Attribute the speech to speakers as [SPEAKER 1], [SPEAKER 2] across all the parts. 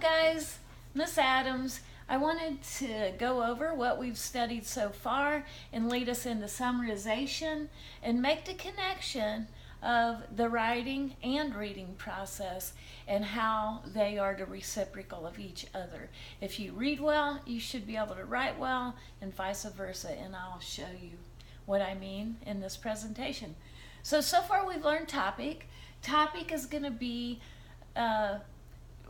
[SPEAKER 1] guys, Miss Adams. I wanted to go over what we've studied so far and lead us into summarization and make the connection of the writing and reading process and how they are the reciprocal of each other. If you read well, you should be able to write well, and vice versa, and I'll show you what I mean in this presentation. So far we've learned topic. Topic is going to be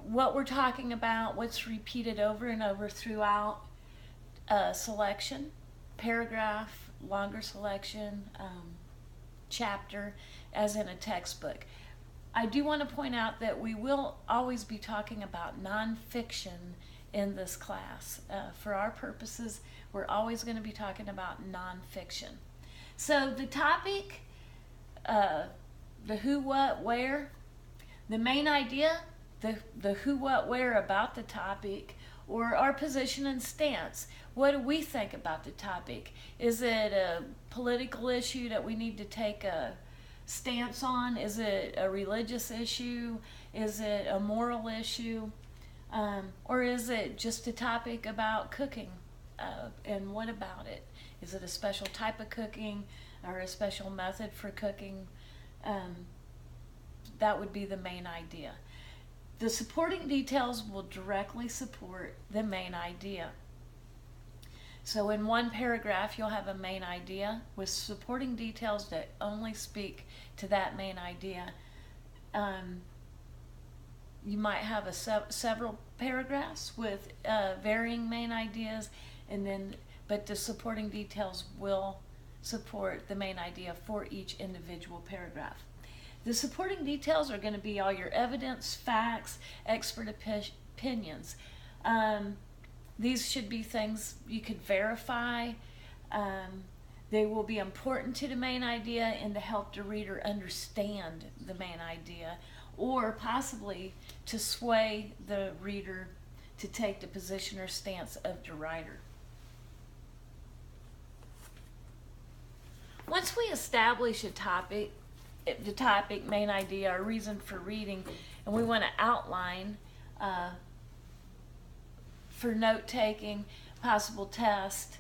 [SPEAKER 1] what we're talking about, what's repeated over and over throughout selection, paragraph, longer selection, chapter, as in a textbook. I do want to point out that we will always be talking about nonfiction in this class. For our purposes, we're always going to be talking about nonfiction. So the topic, the who, what, where, the main idea, the who, what, where about the topic, or our position and stance. What do we think about the topic? Is it a political issue that we need to take a stance on? Is it a religious issue? Is it a moral issue? Or is it just a topic about cooking? And what about it? Is it a special type of cooking or a special method for cooking? That would be the main idea. The supporting details will directly support the main idea. So in one paragraph, you'll have a main idea with supporting details that only speak to that main idea. You might have several paragraphs with varying main ideas, but the supporting details will support the main idea for each individual paragraph. The supporting details are going to be all your evidence, facts, expert opinions. These should be things you could verify. They will be important to the main idea and to help the reader understand the main idea, or possibly to sway the reader to take the position or stance of the writer. Once we establish a topic, the topic, main idea, or reason for reading, and we want to outline for note-taking, possible test,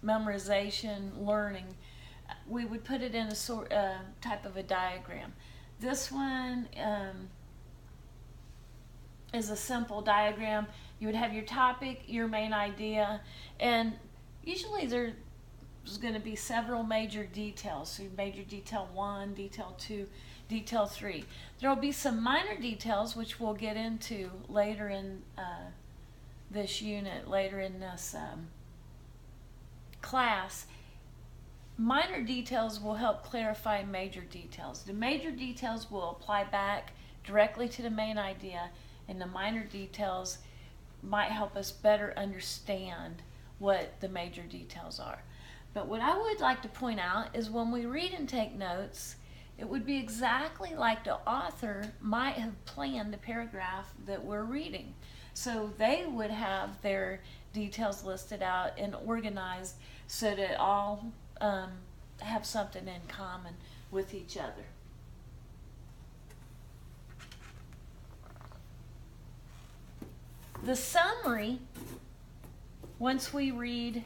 [SPEAKER 1] memorization, learning, we would put it in a type of a diagram. This one is a simple diagram. You would have your topic, your main idea, and usually there's going to be several major details. So major detail 1, detail 2, detail 3. There will be some minor details which we'll get into later in this unit, later in this class. Minor details will help clarify major details. The major details will apply back directly to the main idea, and the minor details might help us better understand what the major details are. But what I would like to point out is when we read and take notes, it would be exactly like the author might have planned the paragraph that we're reading. So they would have their details listed out and organized so that all have something in common with each other. The summary, once we read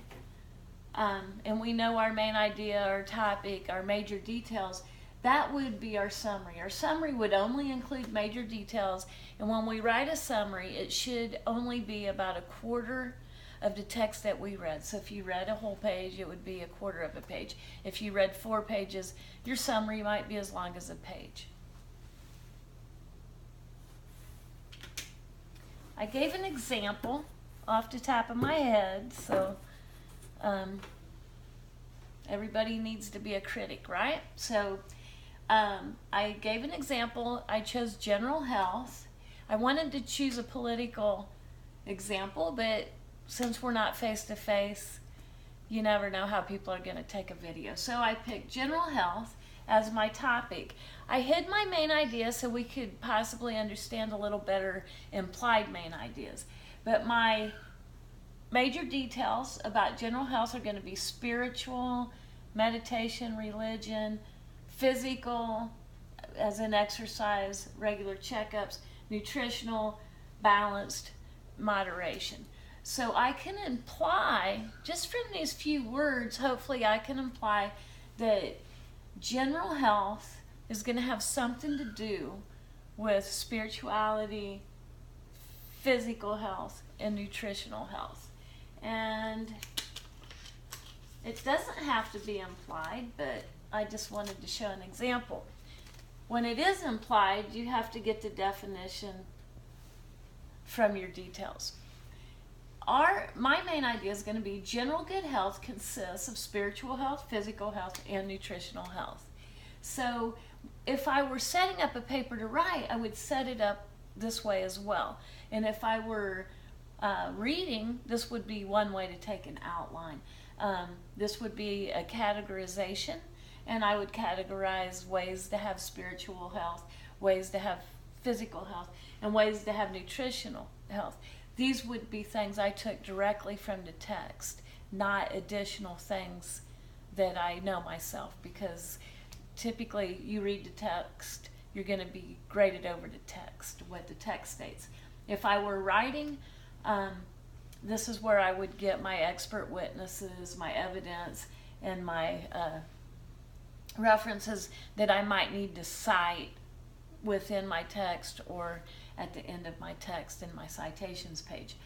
[SPEAKER 1] and we know our main idea, our topic, our major details, that would be our summary. Our summary would only include major details, and when we write a summary, it should only be about a quarter of the text that we read. So if you read a whole page, it would be a quarter of a page. If you read 4 pages, your summary might be as long as a page. I gave an example off the top of my head, so everybody needs to be a critic, right? So I gave an example. I chose general health. I wanted to choose a political example, but since we're not face-to-face, you never know how people are going to take a video. So I picked general health as my topic. I hid my main idea so we could possibly understand a little better implied main ideas. But my major details about general health are going to be spiritual, meditation, religion, physical, as in exercise, regular checkups, nutritional, balanced, moderation. So I can imply, just from these few words, hopefully I can imply that general health is going to have something to do with spirituality, physical health, and nutritional health. And it doesn't have to be implied, but I just wanted to show an example. When it is implied, you have to get the definition from your details. My main idea is going to be general good health consists of spiritual health, physical health, and nutritional health. So if I were setting up a paper to write, I would set it up this way as well. And if I were reading, this would be one way to take an outline. This would be a categorization, and I would categorize ways to have spiritual health, ways to have physical health, and ways to have nutritional health. These would be things I took directly from the text, not additional things that I know myself, because typically you read the text, you're going to be graded over the text, what the text states. If I were writing, this is where I would get my expert witnesses, my evidence, and my references that I might need to cite within my text or at the end of my text in my citations page.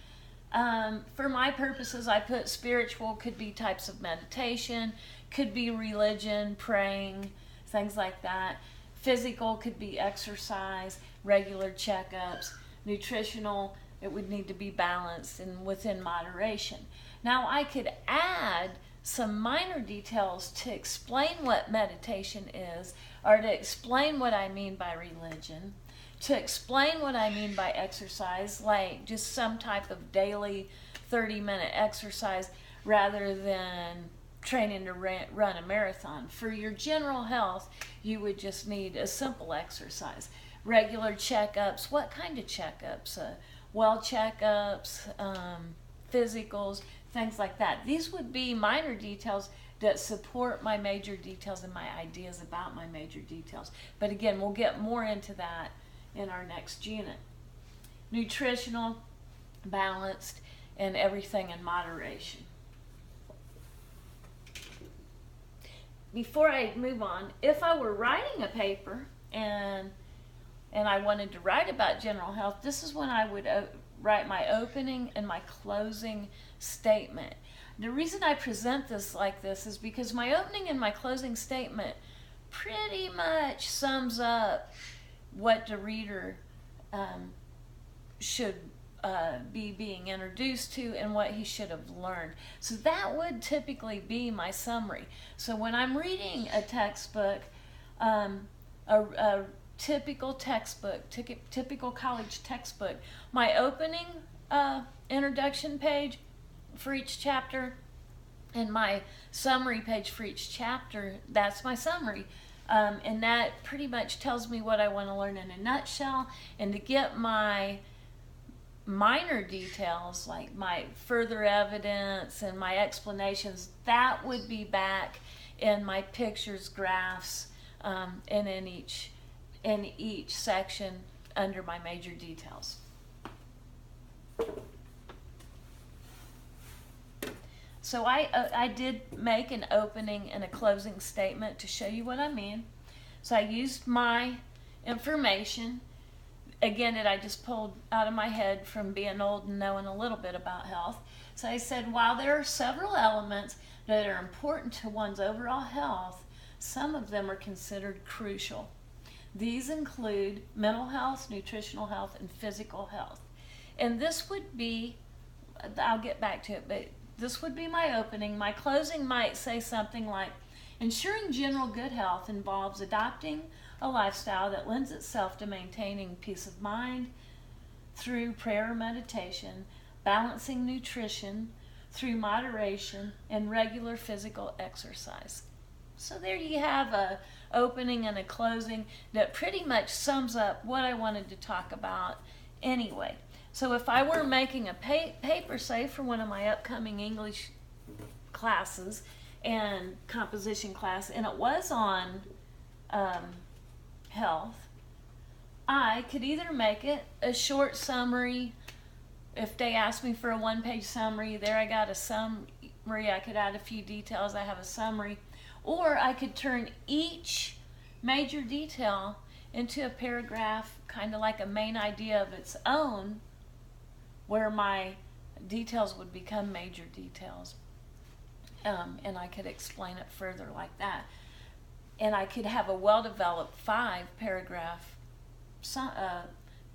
[SPEAKER 1] For my purposes, I put spiritual, could be types of meditation, could be religion, praying, things like that. Physical could be exercise, regular checkups. Nutritional, it would need to be balanced and within moderation. Now I could add some minor details to explain what meditation is, or to explain what I mean by religion, to explain what I mean by exercise, like just some type of daily 30-minute exercise rather than training to run a marathon. For your general health, you would just need a simple exercise. Regular checkups, what kind of checkups? Well checkups, physicals, things like that. These would be minor details that support my major details and my ideas about my major details. But again, we'll get more into that in our next unit. Nutritional, balanced, and everything in moderation. Before I move on, if I were writing a paper and I wanted to write about general health, this is when I would write my opening and my closing statement. The reason I present this like this is because my opening and my closing statement pretty much sums up what the reader should be being introduced to and what he should have learned. So that would typically be my summary. So when I'm reading a textbook, a typical textbook, typical college textbook, my opening introduction page for each chapter and my summary page for each chapter, that's my summary. And that pretty much tells me what I want to learn in a nutshell. And to get my minor details, like my further evidence and my explanations, that would be back in my pictures, graphs, and in each section under my major details. So I did make an opening and a closing statement to show you what I mean. So I used my information, again, that I just pulled out of my head from being old and knowing a little bit about health. So I said, while there are several elements that are important to one's overall health, some of them are considered crucial. These include mental health, nutritional health, and physical health. And this would be, I'll get back to it, but this would be my opening. My closing might say something like, ensuring general good health involves adopting a lifestyle that lends itself to maintaining peace of mind through prayer or meditation, balancing nutrition through moderation, and regular physical exercise. So there you have a opening and a closing that pretty much sums up what I wanted to talk about anyway. So if I were making a paper, say, for one of my upcoming English classes and composition class, and it was on health, I could either make it a short summary. If they ask me for a one-page summary, there I got a summary. I could add a few details. I have a summary. Or I could turn each major detail into a paragraph, kind of like a main idea of its own, where my details would become major details. And I could explain it further like that. And I could have a well-developed 5-paragraph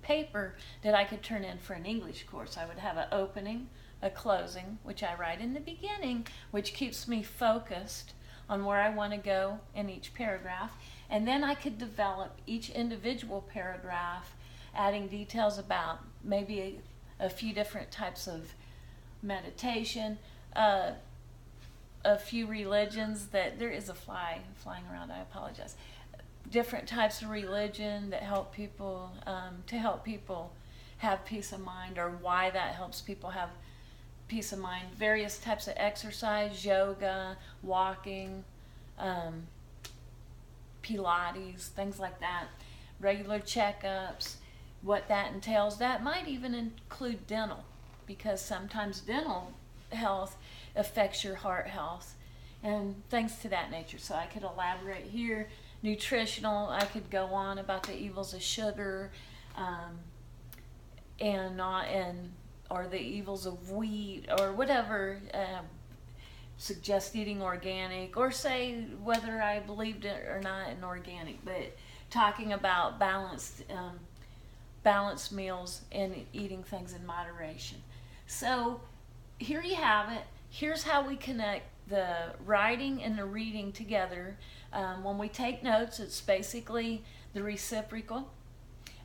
[SPEAKER 1] paper that I could turn in for an English course. I would have an opening, a closing, which I write in the beginning, which keeps me focused on where I want to go in each paragraph. And then I could develop each individual paragraph, adding details about maybe a few different types of meditation, a few religions that there is a fly flying around. I apologize. Different types of religion that help people to help people have peace of mind, or why that helps people have peace of mind. Various types of exercise, yoga, walking, Pilates, things like that. Regular checkups, what that entails. That might even include dental, because sometimes dental health affects your heart health and things to that nature. So I could elaborate here. Nutritional, I could go on about the evils of sugar, or the evils of wheat, or whatever. Suggest eating organic, or say whether I believed it or not in organic, but talking about balanced meals and eating things in moderation. So here you have it. Here's how we connect the writing and the reading together. When we take notes, it's basically the reciprocal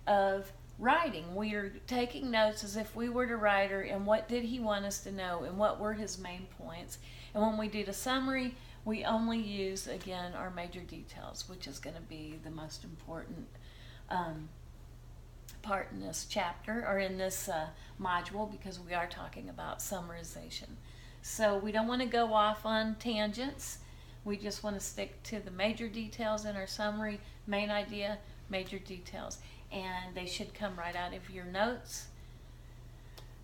[SPEAKER 1] of writing. We are taking notes as if we were the writer, and what did he want us to know, and what were his main points. And when we do the summary, we only use, again, our major details, which is going to be the most important part in this chapter, or in this module, because we are talking about summarization. So we don't want to go off on tangents. We just want to stick to the major details in our summary, main idea, major details. And they should come right out of your notes.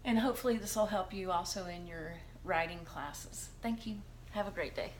[SPEAKER 1] And hopefully this will help you also in your writing classes. Thank you. Have a great day.